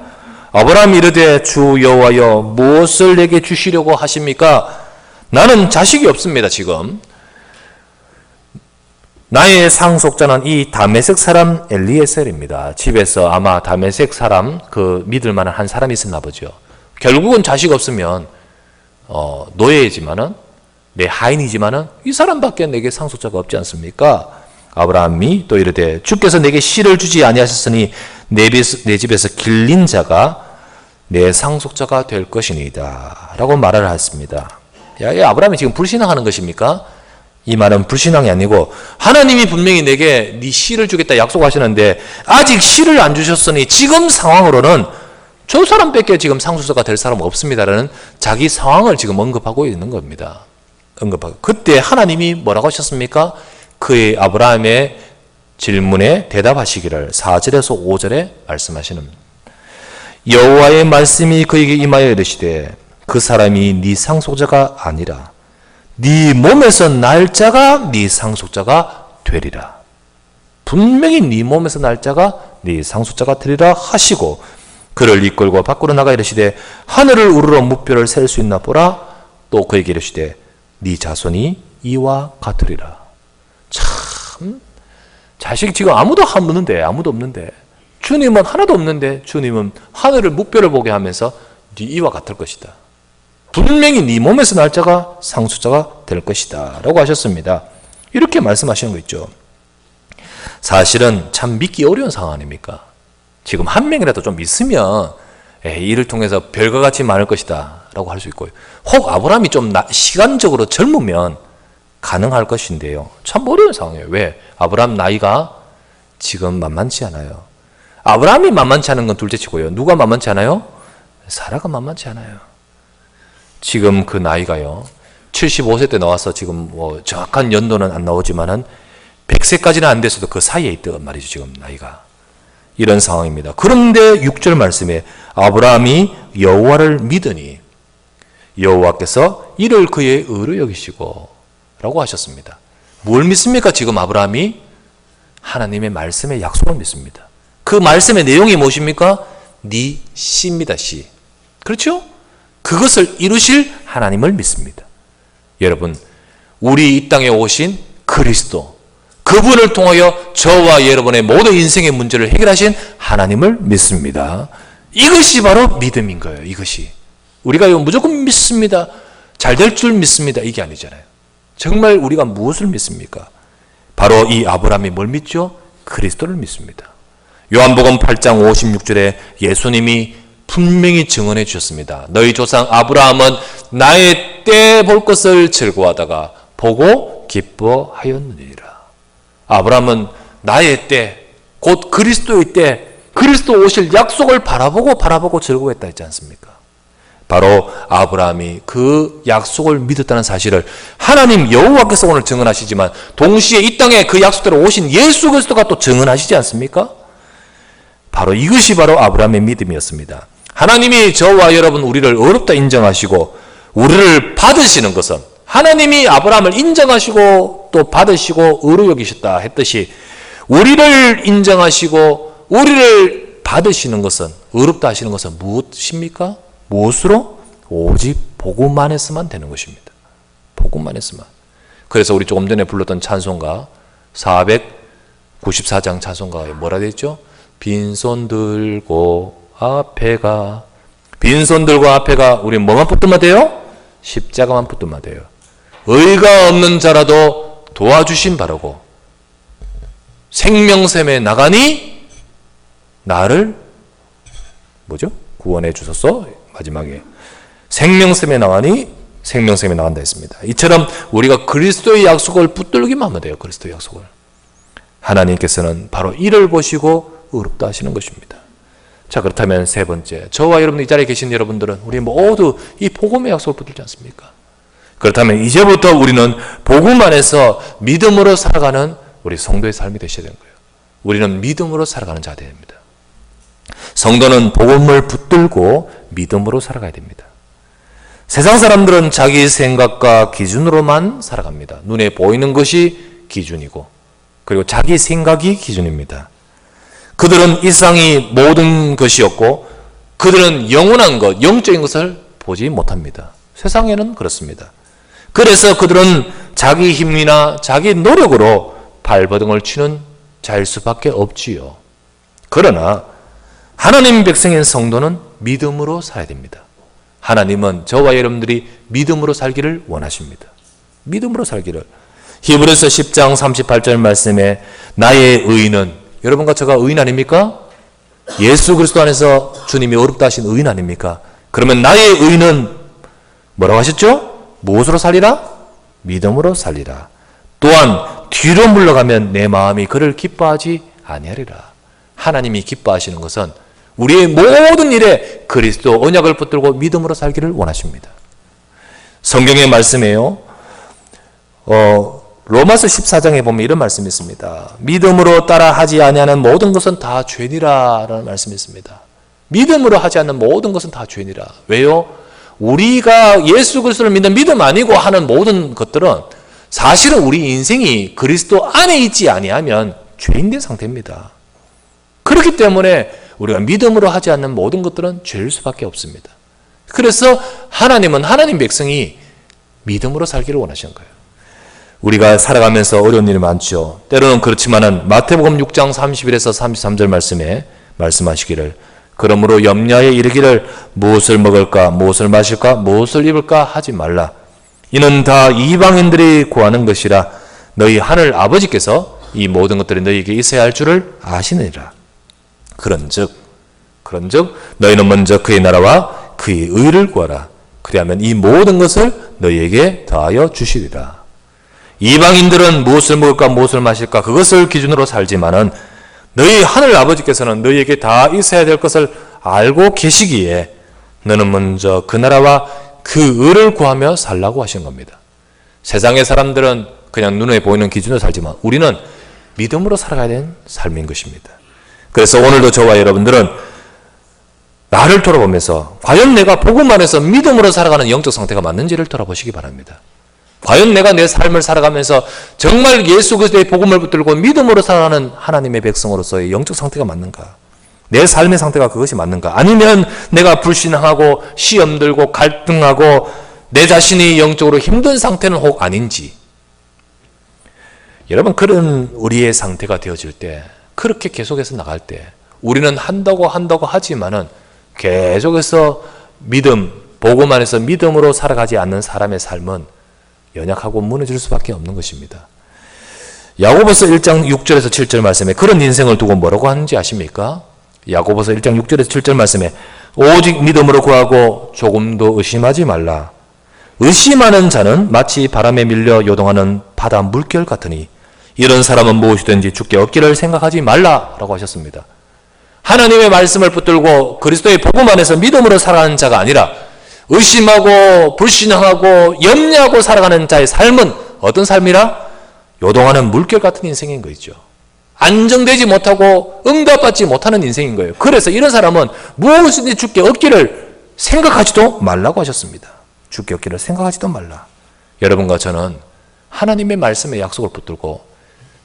아브라함이 이르되 주 여호와여 무엇을 내게 주시려고 하십니까? 나는 자식이 없습니다. 지금 나의 상속자는 이 다메섹 사람 엘리에셀입니다. 집에서 아마 다메섹 사람, 그 믿을 만한 한 사람이 있었나 보죠. 결국은 자식 없으면 노예이지만은, 내 하인이지만은 이 사람밖에 내게 상속자가 없지 않습니까? 아브라함이 또 이르되 주께서 내게 씨를 주지 아니하셨으니 내 집에서 길린 자가 내 상속자가 될 것이니이다 라고 말을 했습니다. 아브라함이 지금 불신앙하는 것입니까? 이 말은 불신앙이 아니고 하나님이 분명히 내게 네 씨를 주겠다 약속하시는데 아직 씨를 안 주셨으니 지금 상황으로는 저 사람밖에 지금 상속자가 될 사람 없습니다라는 자기 상황을 지금 언급하고 있는 겁니다. 그때 하나님이 뭐라고 하셨습니까? 그의 아브라함의 질문에 대답하시기를 4절에서 5절에 말씀하시는, 여호와의 말씀이 그에게 임하여 이르시되 그 사람이 네 상속자가 아니라 네 몸에서 날 자가 네 상속자가 되리라. 분명히 네 몸에서 날 자가 네 상속자가 되리라 하시고 그를 이끌고 밖으로 나가 이르시되 하늘을 우러러 무뼈를 셀 수 있나 보라. 또 그에게 이르시되 네 자손이 이와 같으리라. 참, 자식 지금 아무도 없는데 주님은 하나도 없는데 주님은 하늘을 무뼈를 보게 하면서 네 이와 같을 것이다. 분명히 네 몸에서 날 자가 상속자가 될 것이다 라고 하셨습니다. 이렇게 말씀하시는 거 있죠. 사실은 참 믿기 어려운 상황 아닙니까? 지금 한 명이라도 좀 있으면 이를 통해서 별과 같이 많을 것이다 라고 할 수 있고요. 혹 아브라함이 좀 시간적으로 젊으면 가능할 것인데요. 참 어려운 상황이에요. 왜? 아브라함 나이가 지금 만만치 않아요. 아브라함이 만만치 않은 건 둘째치고요. 누가 만만치 않아요? 사라가 만만치 않아요. 지금 그 나이가요. 75세 때 나와서 지금 뭐 정확한 연도는 안 나오지만은 100세까지는 안 됐어도 그 사이에 있단 말이죠. 지금 나이가. 이런 상황입니다. 그런데 6절 말씀에 아브라함이 여호와를 믿으니 여호와께서 이를 그의 의로 여기시고 라고 하셨습니다. 뭘 믿습니까? 지금 아브라함이 하나님의 말씀의 약속을 믿습니다. 그 말씀의 내용이 무엇입니까? 네 씨입니다. 씨. 그렇죠? 그것을 이루실 하나님을 믿습니다. 여러분, 우리 이 땅에 오신 그리스도, 그분을 통하여 저와 여러분의 모든 인생의 문제를 해결하신 하나님을 믿습니다. 이것이 바로 믿음인 거예요. 이것이. 우리가 무조건 믿습니다, 잘 될 줄 믿습니다, 이게 아니잖아요. 정말 우리가 무엇을 믿습니까? 바로 이 아브라함이 뭘 믿죠? 그리스도를 믿습니다. 요한복음 8장 56절에 예수님이 분명히 증언해 주셨습니다. 너희 조상 아브라함은 나의 때 볼 것을 즐거워하다가 보고 기뻐하였느니라. 아브라함은 나의 때, 곧 그리스도의 때, 그리스도 오실 약속을 바라보고 즐거워했다 했지 않습니까? 바로 아브라함이 그 약속을 믿었다는 사실을 하나님 여호와께서 오늘 증언하시지만 동시에 이 땅에 그 약속대로 오신 예수 그리스도가 또 증언하시지 않습니까? 바로 이것이 바로 아브라함의 믿음이었습니다. 하나님이 저와 여러분 우리를 어렵다 인정하시고 우리를 받으시는 것은, 하나님이 아브라함을 인정하시고 또 받으시고 의로 여기셨다 했듯이 우리를 인정하시고 우리를 받으시는 것은, 의롭다 하시는 것은 무엇입니까? 무엇으로? 오직 복음 안에서만 되는 것입니다. 복음 안에서만. 그래서 우리 조금 전에 불렀던 찬송가 494장 찬송가에 뭐라 되어 있죠? 빈손 들고 앞에 가. 빈손 들고 앞에 가. 우리 뭐만 붙들면 돼요? 십자가만 붙들면 돼요. 의가 없는 자라도 도와주심 바라고 생명샘에 나가니 나를 뭐죠? 구원해 주소서. 마지막에 생명샘에 나가니 생명샘에 나간다 했습니다. 이처럼 우리가 그리스도의 약속을 붙들기만 하면 돼요. 그리스도의 약속을. 하나님께서는 바로 이를 보시고 의롭다 하시는 것입니다. 자, 그렇다면 세 번째, 저와 여러분, 이 자리에 계신 여러분들은 우리 모두 이 복음의 약속을 붙들지 않습니까? 그렇다면 이제부터 우리는 복음 안에서 믿음으로 살아가는 우리 성도의 삶이 되셔야 되는 거예요. 우리는 믿음으로 살아가는 자 되어야 됩니다. 성도는 복음을 붙들고 믿음으로 살아가야 됩니다. 세상 사람들은 자기 생각과 기준으로만 살아갑니다. 눈에 보이는 것이 기준이고, 그리고 자기 생각이 기준입니다. 그들은 이 세상이 모든 것이었고 그들은 영원한 것, 영적인 것을 보지 못합니다. 세상에는 그렇습니다. 그래서 그들은 자기 힘이나 자기 노력으로 발버둥을 치는 자일 수밖에 없지요. 그러나 하나님 백성인 성도는 믿음으로 살아야 됩니다. 하나님은 저와 여러분들이 믿음으로 살기를 원하십니다. 믿음으로 살기를. 히브리서 10장 38절 말씀에 나의 의인은, 여러분과 저가 의인 아닙니까? 예수 그리스도 안에서 주님이 어렵다 하신 의인 아닙니까? 그러면 나의 의인은 뭐라고 하셨죠? 무엇으로 살리라? 믿음으로 살리라. 또한 뒤로 물러가면 내 마음이 그를 기뻐하지 아니하리라. 하나님이 기뻐하시는 것은 우리의 모든 일에 그리스도 언약을 붙들고 믿음으로 살기를 원하십니다. 성경의 말씀이에요. 로마서 14장에 보면 이런 말씀이 있습니다. 믿음으로 따라 하지 아니하는 모든 것은 다 죄니라 라는 말씀이 있습니다. 믿음으로 하지 않는 모든 것은 다 죄니라. 왜요? 우리가 예수 그리스도를 믿는 믿음 아니고 하는 모든 것들은 사실은 우리 인생이 그리스도 안에 있지 아니하면 죄인된 상태입니다. 그렇기 때문에 우리가 믿음으로 하지 않는 모든 것들은 죄일 수밖에 없습니다. 그래서 하나님은 하나님 백성이 믿음으로 살기를 원하시는 거예요. 우리가 살아가면서 어려운 일이 많죠. 때로는 그렇지만은 마태복음 6장 31에서 33절 말씀에 말씀하시기를 그러므로 염려에 이르기를 무엇을 먹을까 무엇을 마실까 무엇을 입을까 하지 말라. 이는 다 이방인들이 구하는 것이라. 너희 하늘 아버지께서 이 모든 것들이 너희에게 있어야 할 줄을 아시느니라. 그런즉 너희는 먼저 그의 나라와 그의 의를 구하라. 그리하면 이 모든 것을 너희에게 더하여 주시리라. 이방인들은 무엇을 먹을까 무엇을 마실까 그것을 기준으로 살지만은 너희 하늘 아버지께서는 너희에게 다 있어야 될 것을 알고 계시기에 너는 먼저 그 나라와 그 의를 구하며 살라고 하신 겁니다. 세상의 사람들은 그냥 눈에 보이는 기준으로 살지만 우리는 믿음으로 살아가야 되는 삶인 것입니다. 그래서 오늘도 저와 여러분들은 나를 돌아보면서 과연 내가 복음 안에서 믿음으로 살아가는 영적 상태가 맞는지를 돌아보시기 바랍니다. 과연 내가 내 삶을 살아가면서 정말 예수 그리스도의 복음을 붙들고 믿음으로 살아가는 하나님의 백성으로서의 영적 상태가 맞는가? 내 삶의 상태가 그것이 맞는가? 아니면 내가 불신앙하고 시험 들고 갈등하고 내 자신이 영적으로 힘든 상태는 혹 아닌지. 여러분, 그런 우리의 상태가 되어질 때, 그렇게 계속해서 나갈 때 우리는 한다고 하지만은 계속해서 믿음, 복음 안에서 믿음으로 살아가지 않는 사람의 삶은 연약하고 무너질 수밖에 없는 것입니다. 야고보서 1장 6절에서 7절 말씀에 그런 인생을 두고 뭐라고 하는지 아십니까? 야고보서 1장 6절에서 7절 말씀에 오직 믿음으로 구하고 조금도 의심하지 말라. 의심하는 자는 마치 바람에 밀려 요동하는 바다 물결 같으니 이런 사람은 무엇이든지 주께 얻기를 생각하지 말라라고 하셨습니다. 하나님의 말씀을 붙들고 그리스도의 복음 안에서 믿음으로 살아가는 자가 아니라 의심하고 불신앙하고 염려하고 살아가는 자의 삶은 어떤 삶이라? 요동하는 물결 같은 인생인 거죠. 안정되지 못하고 응답받지 못하는 인생인 거예요. 그래서 이런 사람은 무엇이든지 주께 얻기를 생각하지도 말라고 하셨습니다. 주께 얻기를 생각하지도 말라. 여러분과 저는 하나님의 말씀의 약속을 붙들고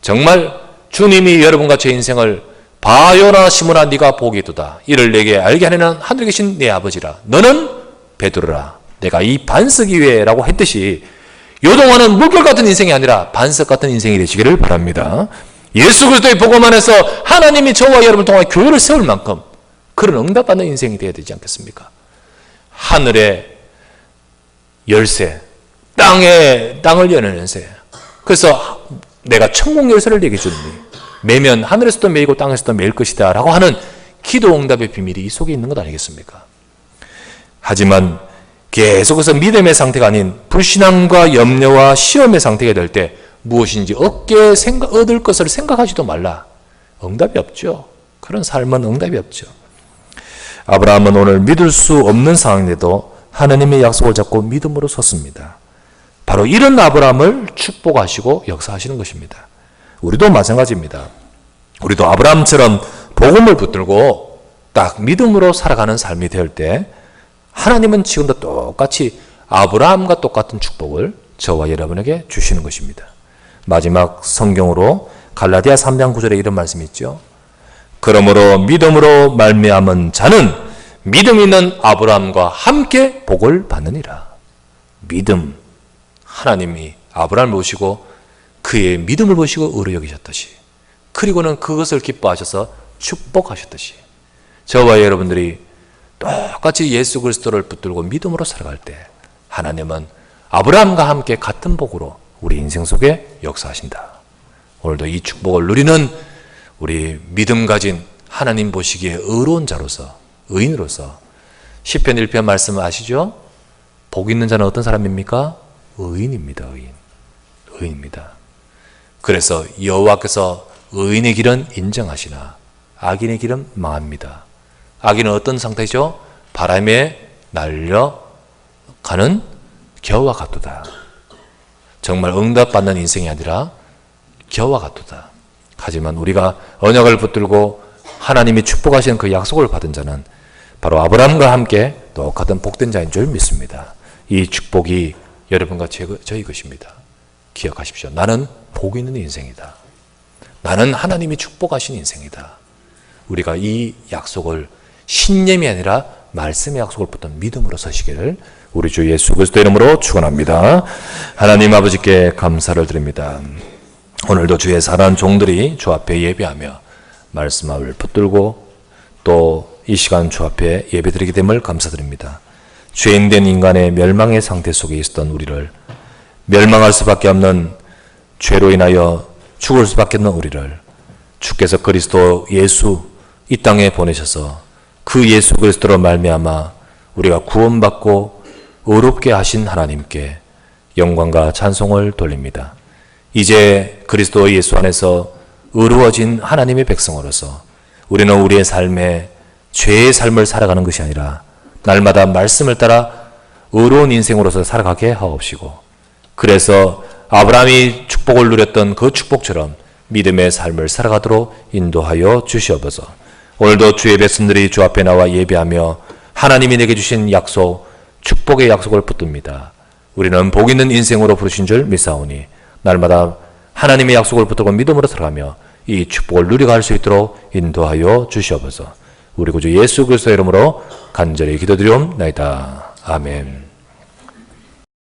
정말 주님이 여러분과 제 인생을 바요나 시므나 네가 복이 두다. 이를 내게 알게 하려는 하늘에 계신 내 아버지라. 너는 베드로라. 내가 이 반석 위에 라고 했듯이 요동하는 물결 같은 인생이 아니라 반석 같은 인생이 되시기를 바랍니다. 예수 그리스도의 복음 안에서 하나님이 저와 여러분을 통해 교회를 세울 만큼 그런 응답받는 인생이 되어야 되지 않겠습니까? 하늘의 열쇠, 땅을 여는 열쇠. 그래서 내가 천국 열쇠를 내게 주니 매면 하늘에서도 매이고 땅에서도 매일 것이다 라고 하는 기도 응답의 비밀이 이 속에 있는 것 아니겠습니까? 하지만 계속해서 믿음의 상태가 아닌 불신앙과 염려와 시험의 상태가 될 때 무엇인지 얻을 것을 생각하지도 말라. 응답이 없죠. 그런 삶은 응답이 없죠. 아브라함은 오늘 믿을 수 없는 상황인데도 하나님의 약속을 잡고 믿음으로 섰습니다. 바로 이런 아브라함을 축복하시고 역사하시는 것입니다. 우리도 마찬가지입니다. 우리도 아브라함처럼 복음을 붙들고 딱 믿음으로 살아가는 삶이 될 때 하나님은 지금도 똑같이 아브라함과 똑같은 축복을 저와 여러분에게 주시는 것입니다. 마지막 성경으로 갈라디아 3장 9절에 이런 말씀이 있죠. 그러므로 믿음으로 말미암은 자는 믿음 있는 아브라함과 함께 복을 받느니라. 믿음. 하나님이 아브라함을 보시고 그의 믿음을 보시고 의로 여기셨듯이, 그리고는 그것을 기뻐하셔서 축복하셨듯이 저와 여러분들이 똑같이 예수 그리스도를 붙들고 믿음으로 살아갈 때 하나님은 아브라함과 함께 같은 복으로 우리 인생 속에 역사하신다. 오늘도 이 축복을 누리는 우리 믿음 가진 하나님 보시기에 의로운 자로서, 의인으로서 시편 1편 말씀 아시죠? 복 있는 자는 어떤 사람입니까? 의인입니다. 의인입니다. 그래서 여호와께서 의인의 길은 인정하시나 악인의 길은 망합니다. 악인은 어떤 상태죠? 바람에 날려가는 겨와 같도다. 정말 응답받는 인생이 아니라 겨와 같도다. 하지만 우리가 언약을 붙들고 하나님이 축복하시는 그 약속을 받은 자는 바로 아브라함과 함께 똑같은 복된 자인 줄 믿습니다. 이 축복이 여러분과 저희 것입니다. 기억하십시오. 나는 복 있는 인생이다. 나는 하나님이 축복하신 인생이다. 우리가 이 약속을 신념이 아니라 말씀의 약속을 붙든 믿음으로 서시기를 우리 주 예수 그리스도 이름으로 축원합니다. 하나님 아버지께 감사를 드립니다. 오늘도 주의 사랑하는 종들이 주 앞에 예배하며 말씀을 붙들고 또 이 시간 주 앞에 예배드리게 됨을 감사드립니다. 죄인된 인간의 멸망의 상태 속에 있었던 우리를, 멸망할 수밖에 없는 죄로 인하여 죽을 수밖에 없는 우리를 주께서 그리스도 예수 이 땅에 보내셔서 그 예수 그리스도로 말미암아 우리가 구원받고 의롭게 하신 하나님께 영광과 찬송을 돌립니다. 이제 그리스도 예수 안에서 의로워진 하나님의 백성으로서 우리는 우리의 삶에 죄의 삶을 살아가는 것이 아니라 날마다 말씀을 따라 의로운 인생으로서 살아가게 하옵시고, 그래서 아브라함이 축복을 누렸던 그 축복처럼 믿음의 삶을 살아가도록 인도하여 주시옵소서. 오늘도 주의 백성들이 주 앞에 나와 예배하며 하나님이 내게 주신 약속, 축복의 약속을 붙듭니다. 우리는 복 있는 인생으로 부르신 줄 믿사오니 날마다 하나님의 약속을 붙들고 믿음으로 살아가며 이 축복을 누리게 할 수 있도록 인도하여 주시옵소서. 우리 구주 예수 그리스도의 이름으로 간절히 기도드리옵나이다. 아멘.